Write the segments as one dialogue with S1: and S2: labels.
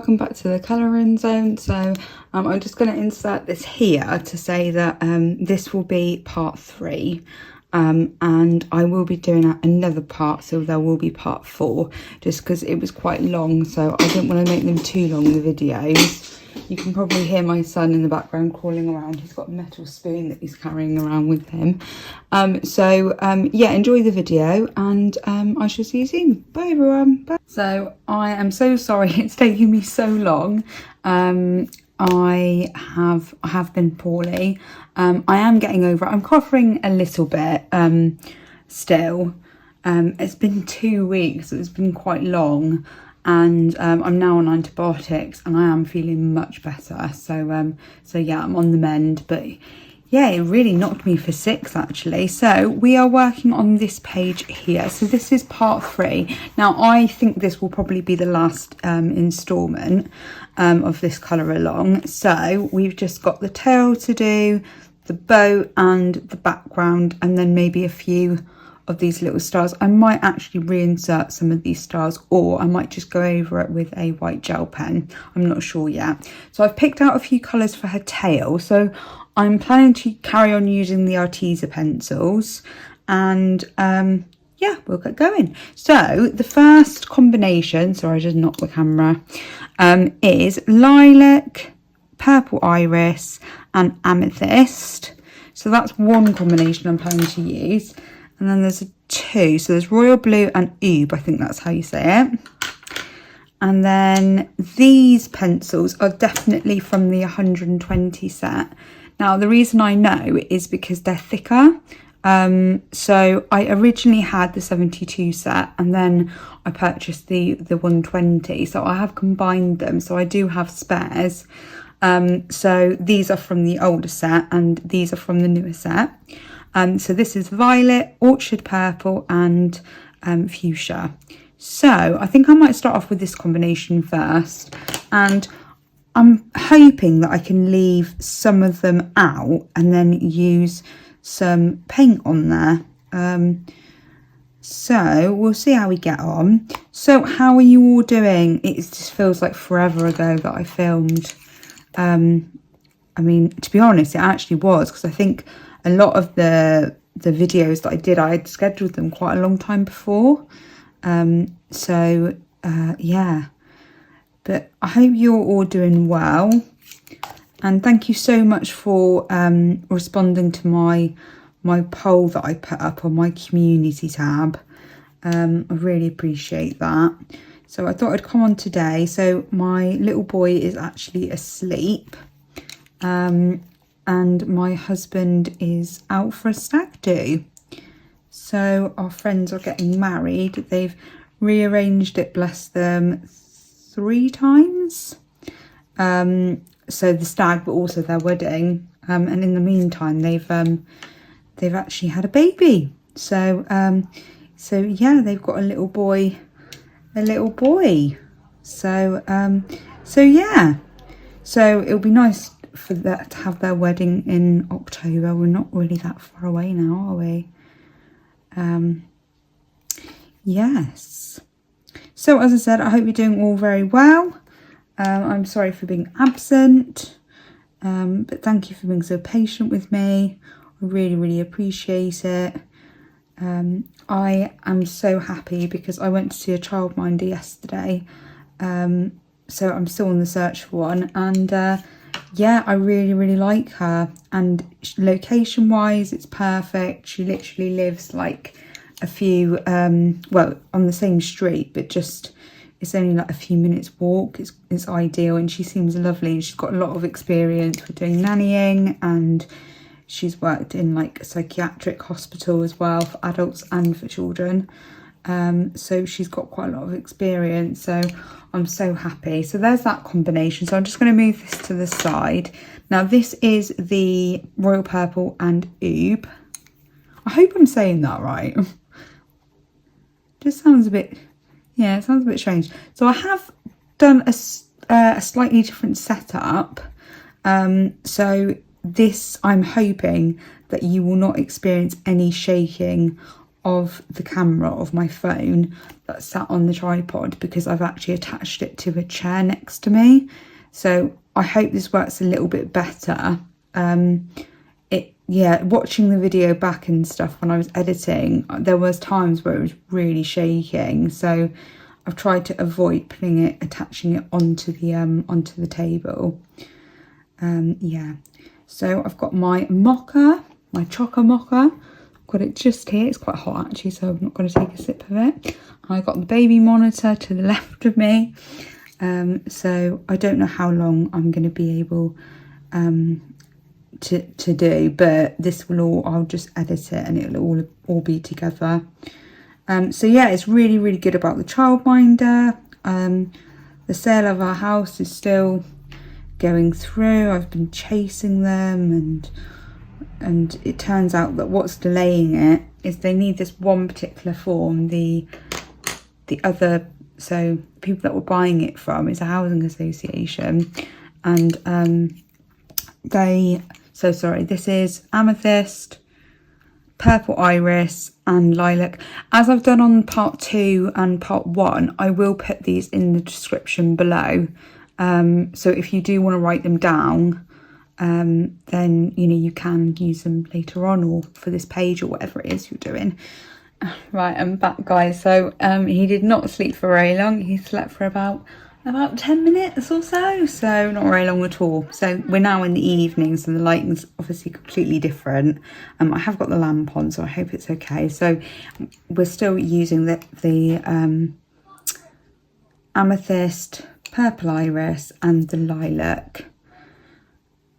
S1: welcome back to the colouring zone. So I'm just going to insert this here to say that this will be part 3, and I will be doing another part, so there will be part 4, just because it was quite long, so I didn't want to make them too long, the videos. You can probably hear my son in the background crawling around. He's got a metal spoon that he's carrying around with him. Yeah, enjoy the video, and I shall see you soon. Bye everyone. Bye. So I am so sorry it's taking me so long. I have been poorly. I am getting over it. I'm coughing a little bit still. It's been 2 weeks, so it's been quite long. And I'm now on antibiotics and I am feeling much better. So yeah, I'm on the mend, but yeah, it really knocked me for 6 actually. So we are working on this page here. So this is part 3. Now I think this will probably be the last instalment of this colour along. So we've just got the tail to do, the bow and the background, and then maybe a few of these little stars. I might actually reinsert some of these stars, or I might just go over it with a white gel pen. I'm not sure yet. So I've picked out a few colours for her tail. So I'm planning to carry on using the Arteza pencils, and yeah, we'll get going. So the first combination, sorry I just knocked the camera, is Lilac, Purple Iris and Amethyst. So that's one combination I'm planning to use. And then there's 2, so there's Royal Blue and Oob, I think that's how you say it. And then these pencils are definitely from the 120 set. Now the reason I know is because they're thicker. So I originally had the 72 set and then I purchased the 120. So I have combined them, so I do have spares. So these are from the older set and these are from the newer set. So this is Violet, Orchid Purple and Fuchsia. So I think I might start off with this combination first, and I'm hoping that I can leave some of them out and then use some paint on there. So we'll see how we get on. So how are you all doing? It just feels like forever ago that I filmed. I mean, to be honest, it actually was, because I think a lot of the videos that I did, I had scheduled them quite a long time before. Yeah, but I hope you're all doing well, and thank you so much for responding to my poll that I put up on my community tab. I really appreciate that. So I thought I'd come on today. So my little boy is actually asleep. And my husband is out for a stag do. So our friends are getting married. They've rearranged it, bless them, 3 times. So the stag, but also their wedding. And in the meantime, they've actually had a baby. So yeah, they've got a little boy. So yeah. So it'll be nice for that to have their wedding in October. We're not really that far away now, are we? Yes. So as I said, I hope you're doing all very well. I'm sorry for being absent, but thank you for being so patient with me. I really appreciate it. I am so happy because I went to see a childminder yesterday, so I'm still on the search for one, and yeah, I really like her, and location wise it's perfect. She literally lives like a few well, on the same street, but just it's only like a few minutes walk. It's ideal, and she seems lovely. She's got a lot of experience with doing nannying, and she's worked in like a psychiatric hospital as well for adults and for children. So she's got quite a lot of experience, so I'm so happy. So there's that combination. So I'm just going to move this to the side. Now this is the Royal Purple and Oob. I hope I'm saying that right. Just sounds a bit, yeah, it sounds a bit strange. So I have done a slightly different setup. So this, I'm hoping that you will not experience any shaking of the camera of my phone that's sat on the tripod, because I've actually attached it to a chair next to me. So I hope this works a little bit better. Yeah, watching the video back and stuff when I was editing, there was times where it was really shaking. So I've tried to avoid attaching it onto the table. Yeah, so I've got my mocha, my chocolate mocha. I've got it just here. It's quite hot actually, so I'm not going to take a sip of it. I got the baby monitor to the left of me. So I don't know how long I'm going to be able to do, but this will all, I'll just edit it and it'll all be together. So yeah, it's really good about the childminder. The sale of our house is still going through. I've been chasing them, and it turns out that what's delaying it is they need this one particular form. The other, so people that we're buying it from is a housing association, and this is Amethyst, Purple Iris and Lilac. As I've done on part 2 and part 1, I will put these in the description below. So if you do want to write them down, then you can use them later on, or for this page, or whatever it is you're doing. Right, I'm back, guys. So he did not sleep for very long. He slept for about 10 minutes or so not very long at all. So we're now in the evening, so the lighting's obviously completely different. I have got the lamp on, so I hope it's okay. So we're still using the Amethyst, Purple Iris and the Lilac.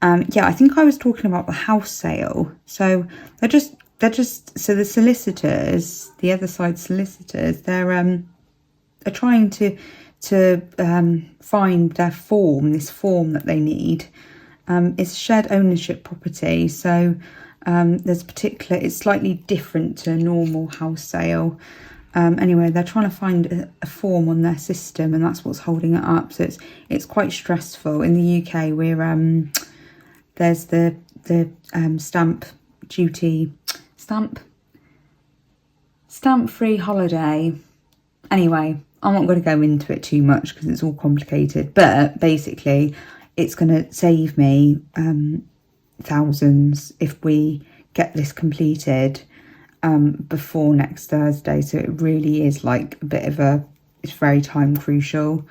S1: Yeah, I think I was talking about the house sale. So they're just so the solicitors, the other side solicitors, they're trying to find their form, this form that they need. It's shared ownership property, so it's slightly different to a normal house sale. Anyway, they're trying to find a form on their system, and that's what's holding it up. So it's quite stressful. In the UK, we're there's the stamp free holiday. Anyway, I'm not going to go into it too much because it's all complicated, but basically it's going to save me thousands if we get this completed before next Thursday. So it really is like a bit of it's very time crucial.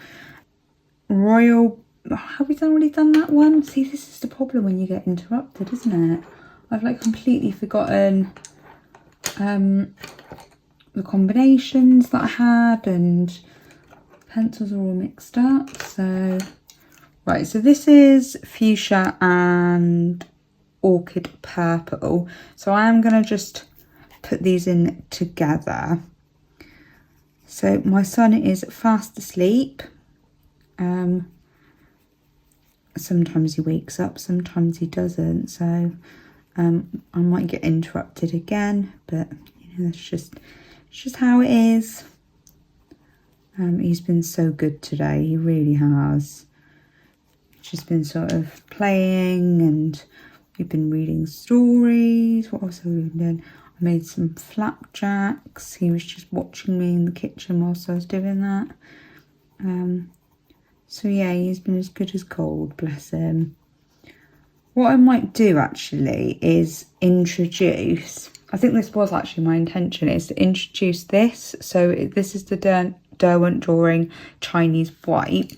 S1: Royal, have we already done that one? See, this is the problem when you get interrupted, isn't it? I've like completely forgotten the combinations that I had, and pencils are all mixed up. So right, so this is Fuchsia and Orchid Purple. So I am going to just put these in together. So my son is fast asleep. Sometimes he wakes up, sometimes he doesn't. So I might get interrupted again, but that's just how it is. He's been so good today, he really has. Just been sort of playing, and we've been reading stories. What else have we been doing? I made some flapjacks. He was just watching me in the kitchen whilst I was doing that. So yeah, he's been as good as gold, bless him. What I might do actually is introduce, I think this was actually my intention, is to introduce this. So this is the Derwent Drawing Chinese White.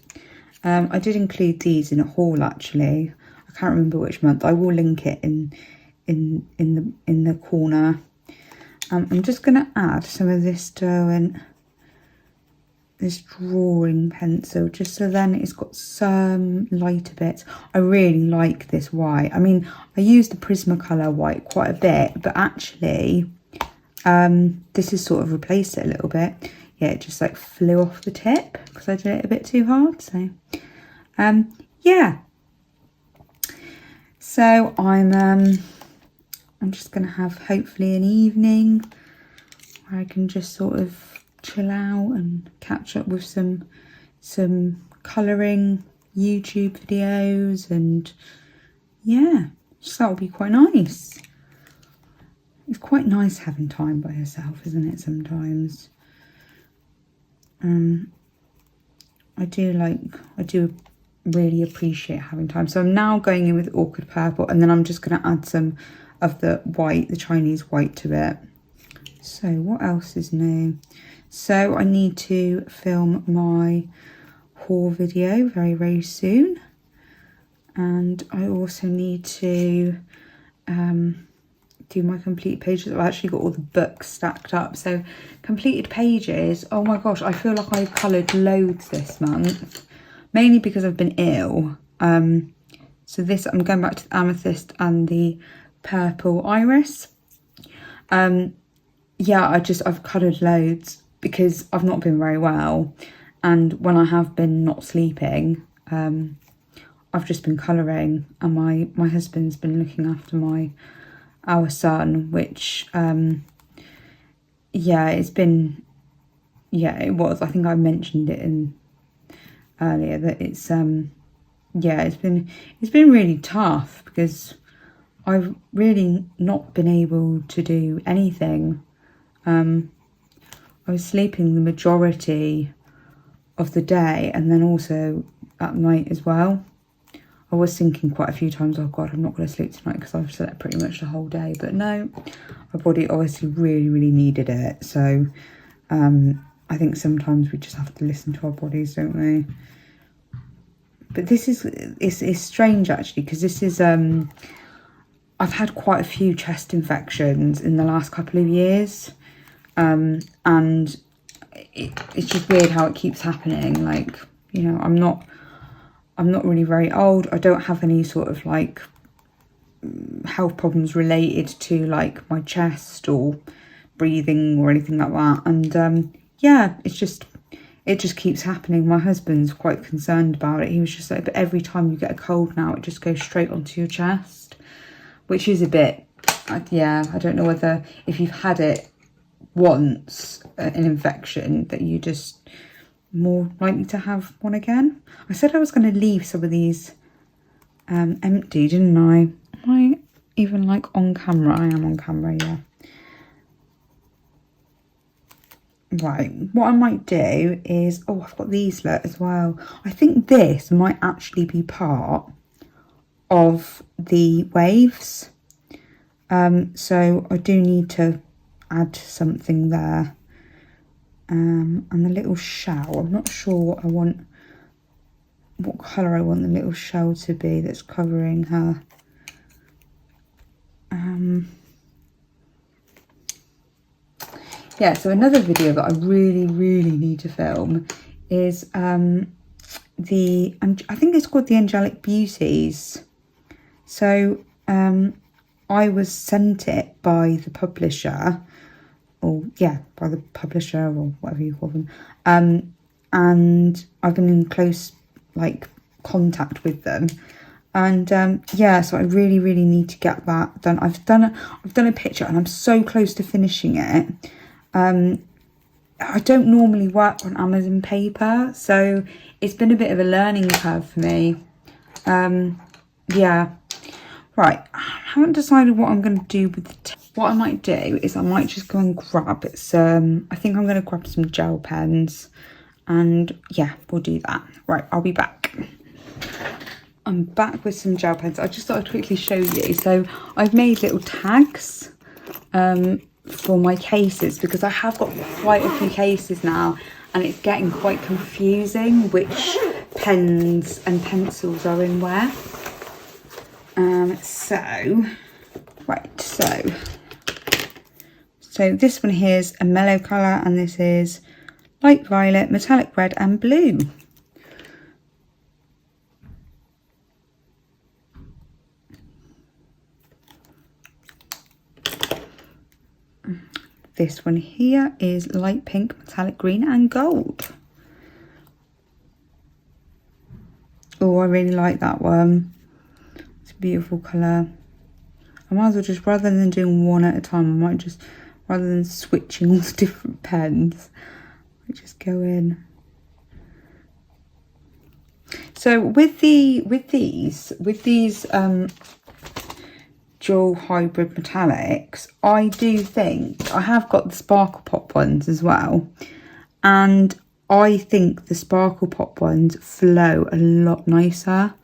S1: I did include these in a haul actually. I can't remember which month. I will link it in the corner. I'm just going to add some of this Derwent, this drawing pencil, just so then it's got some lighter bits. I really like this white. I mean, I use the Prismacolor white quite a bit, but actually this has sort of replaced it a little bit. Yeah, it just like flew off the tip because I did it a bit too hard. So yeah, so I'm just gonna have hopefully an evening where I can just sort of chill out and catch up with some colouring YouTube videos, and yeah, just that would be quite nice. It's quite nice having time by yourself, isn't it, sometimes? I do really appreciate having time. So I'm now going in with Orchid Purple, and then I'm just going to add some of the white, the Chinese white to it. So what else is new? So I need to film my haul video very, very soon. And I also need to do my complete pages. I've actually got all the books stacked up. So completed pages, oh my gosh, I feel like I've coloured loads this month. Mainly because I've been ill. So this, I'm going back to the Amethyst and the Purple Iris. Yeah, I've coloured loads because I've not been very well. And when I have been not sleeping, I've just been colouring. And my husband's been looking after our son, which, yeah, it was. I think I mentioned it in earlier that it's, yeah, it's been really tough because I've really not been able to do anything. I was sleeping the majority of the day and then also at night as well. I was thinking quite a few times, oh God, I'm not going to sleep tonight because I've slept pretty much the whole day. But no, my body obviously really, really needed it. So I think sometimes we just have to listen to our bodies, don't we? But this is, it's strange actually, because this is, I've had quite a few chest infections in the last couple of years. And it's just weird how it keeps happening. Like, you know, I'm not really very old. I don't have any sort of like health problems related to like my chest or breathing or anything like that. And yeah, it just keeps happening. My husband's quite concerned about it. He was just like, but every time you get a cold now, it just goes straight onto your chest, which is a bit, yeah, I don't know whether if you've had it once, an infection, that you just more likely to have one again. I said I was going to leave some of these empty, didn't I? Am I even like on camera? I am on camera, yeah. Right, what I might do is, oh, I've got these as well. I think this might actually be part of the waves. So I do need to add something there. And the little shell, I'm not sure what colour I want the little shell to be that's covering her. Yeah, so another video that I really, really need to film is I think it's called the Angelic Beauties. So I was sent it by the publisher, or yeah, by the publisher or whatever you call them. And I've been in close like contact with them. And yeah, so I really, really need to get that done. I've done a picture and I'm so close to finishing it. I don't normally work on Amazon paper, so it's been a bit of a learning curve for me. Yeah. Right, I haven't decided what I'm going to do with the what I might do is I might just go and grab some, I think I'm going to grab some gel pens, and yeah, we'll do that. Right, I'll be back. I'm back with some gel pens. I just thought I'd quickly show you. So I've made little tags for my cases because I have got quite a few cases now and it's getting quite confusing which pens and pencils are in where. So this one here is a mellow colour and this is light violet, metallic red and blue. This one here is light pink, metallic green and gold. Oh, I really like that one. It's a beautiful colour. I might as well just, rather than doing one at a time, I might just, rather than switching all the different pens, I just go in. So with these dual hybrid metallics, I do think I have got the Sparkle Pop ones as well, and I think the Sparkle Pop ones flow a lot nicer.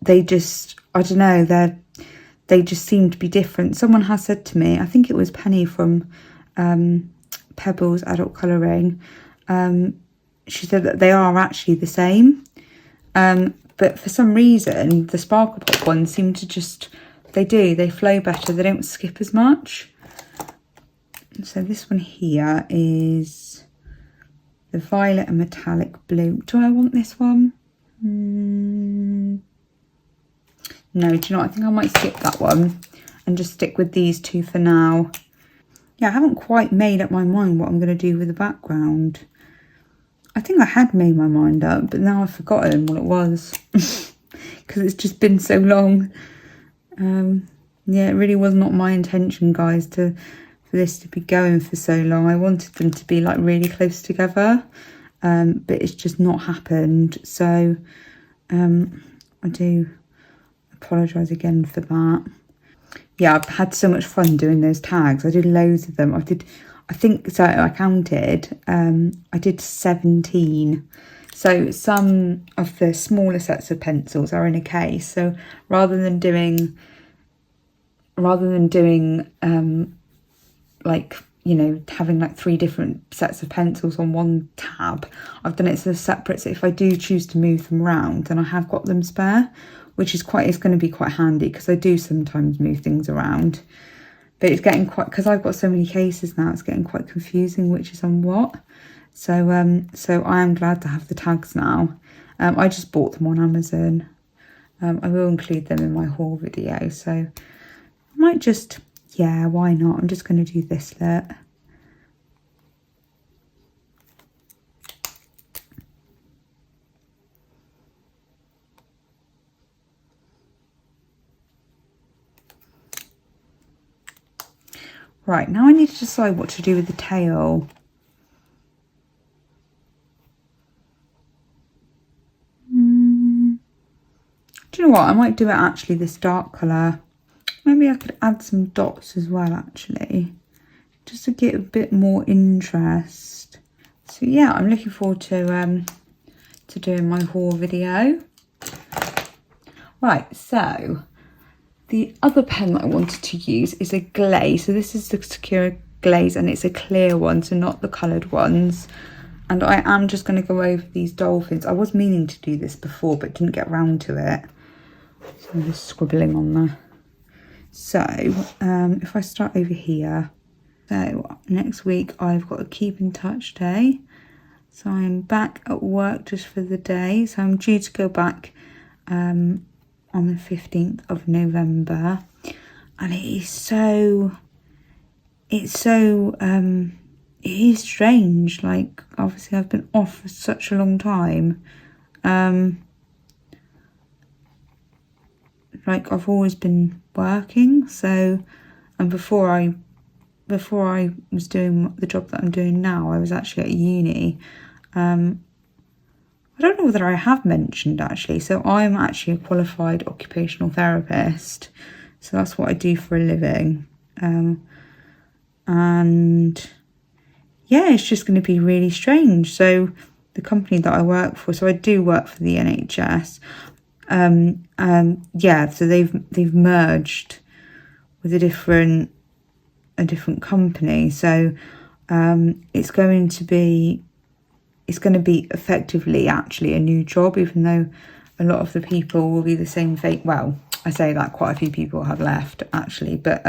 S1: They just, I don't know, they just seem to be different. Someone has said to me, I think it was Penny from Pebbles Adult Colouring, she said that they are actually the same, but for some reason the Sparkle Pop ones seem to just, they flow better, they don't skip as much. So this one here is the Violet and Metallic Blue. Do I want this one? No, do you know what? I think I might skip that one and just stick with these two for now. Yeah, I haven't quite made up my mind what I'm going to do with the background. I think I had made my mind up, but now I've forgotten what it was. Because it's just been so long. Yeah, it really was not my intention, guys, for this to be going for so long. I wanted them to be like really close together, but it's just not happened. So I do apologise again for that. Yeah, I've had so much fun doing those tags. I did loads of them. I think, so I counted, I did 17. So some of the smaller sets of pencils are in a case. So rather than doing like, you know, having like 3 different sets of pencils on one tab, I've done it so separate. So if I do choose to move them around, then I have got them spare, which is it's going to be quite handy, because I do sometimes move things around. But it's getting quite, because I've got so many cases now, it's getting quite confusing which is on what. So so I am glad to have the tags now. I just bought them on Amazon. I will include them in my haul video. So I might just, yeah, why not? I'm just going to do this look. Right, now I need to decide what to do with the tail. Do you know what? I might do it actually this dark colour. Maybe I could add some dots as well, actually, just to get a bit more interest. So yeah, I'm looking forward to doing my haul video. Right, so the other pen that I wanted to use is a Glaze. So this is the Sakura Glaze, and it's a clear one, so not the coloured ones. And I am just going to go over these dolphins. I was meaning to do this before, but didn't get round to it. So I'm just scribbling on there. So if I start over here. So next week I've got a keep in touch day. So I'm back at work just for the day. So I'm due to go back on the 15th of November, and it is it is strange. Like, obviously I've been off for such a long time. Like, I've always been working, so, and before I was doing the job that I'm doing now, I was actually at uni. I don't know whether I have mentioned, actually. So I'm actually a qualified occupational therapist. So that's what I do for a living. And yeah, it's just going to be really strange. So the company that I work for, so I do work for the NHS. Yeah, so they've merged with a different company. So it's going to be effectively actually a new job, even though a lot of the people will be the same fate. Well, I say that quite a few people have left actually, but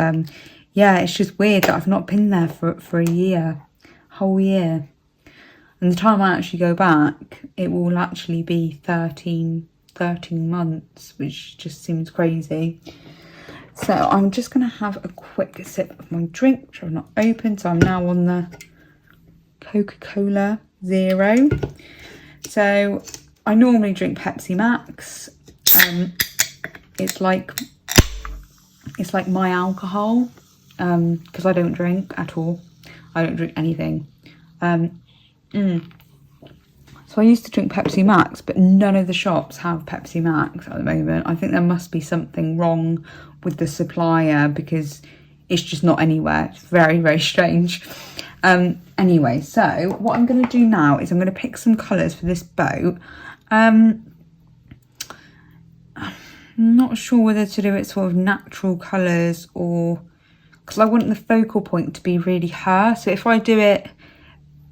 S1: yeah, it's just weird that I've not been there for a year, whole year. And the time I actually go back, it will actually be 13 months, which just seems crazy. So I'm just going to have a quick sip of my drink, which I've not opened. So I'm now on the Coca-Cola Zero. So I normally drink Pepsi Max. It's like my alcohol, because I don't drink at all. I don't drink anything. So I used to drink Pepsi Max, but none of the shops have Pepsi Max at the moment. I think there must be something wrong with the supplier because it's just not anywhere. It's very, very strange. Anyway, so what I'm going to do now is I'm going to pick some colours for this boat. I'm not sure whether to do it sort of natural colours or... because I want the focal point to be really her. So if I do it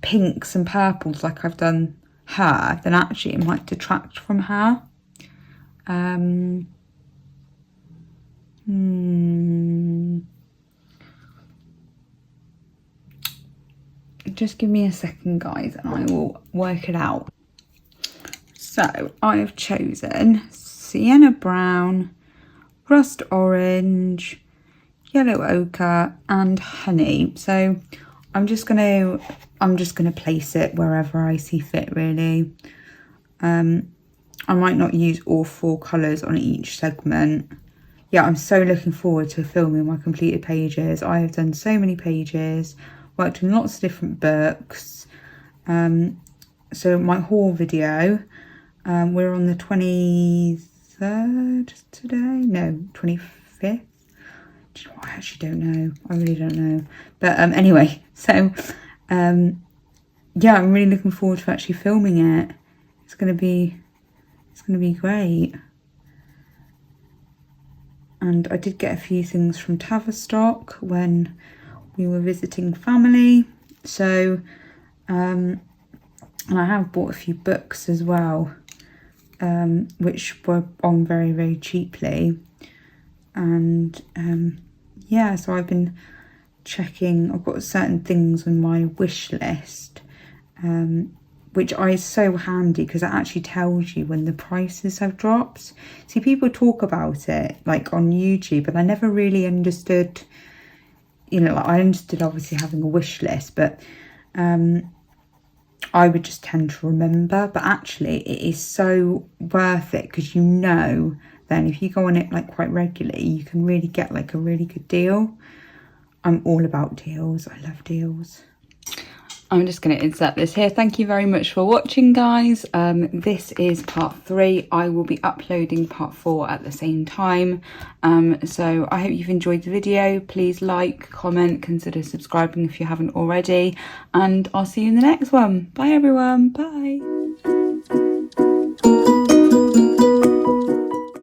S1: pinks and purples like I've done her, then actually it might detract from her. Just give me a second, guys, and I will work it out. So I have chosen Sienna Brown, Rust Orange, Yellow Ochre and Honey. So I'm just gonna place it wherever I see fit, really. I might not use all 4 colours on each segment. Yeah, I'm so looking forward to filming my completed pages. I have done so many pages, worked on lots of different books. So my haul video, we're on the 23rd today? No, 25th. Do you know what? I actually don't know. I really don't know. But anyway, so yeah, I'm really looking forward to actually filming it. It's gonna be great. And I did get a few things from Tavistock when we were visiting family. So, and I have bought a few books as well, which were on very, very cheaply. And yeah, so I've been checking. I've got certain things on my wish list, which is so handy because it actually tells you when the prices have dropped. See, people talk about it like on YouTube, but I never really understood, you know, like I understood obviously having a wish list, but I would just tend to remember. But actually it is so worth it because you know then if you go on it like quite regularly, you can really get like a really good deal. I'm all about deals. I love deals. I'm just going to insert this here. Thank you very much for watching, guys. This is part 3. I will be uploading part 4 at the same time. So I hope you've enjoyed the video. Please like, comment, consider subscribing if you haven't already. And I'll see you in the next one. Bye, everyone. Bye.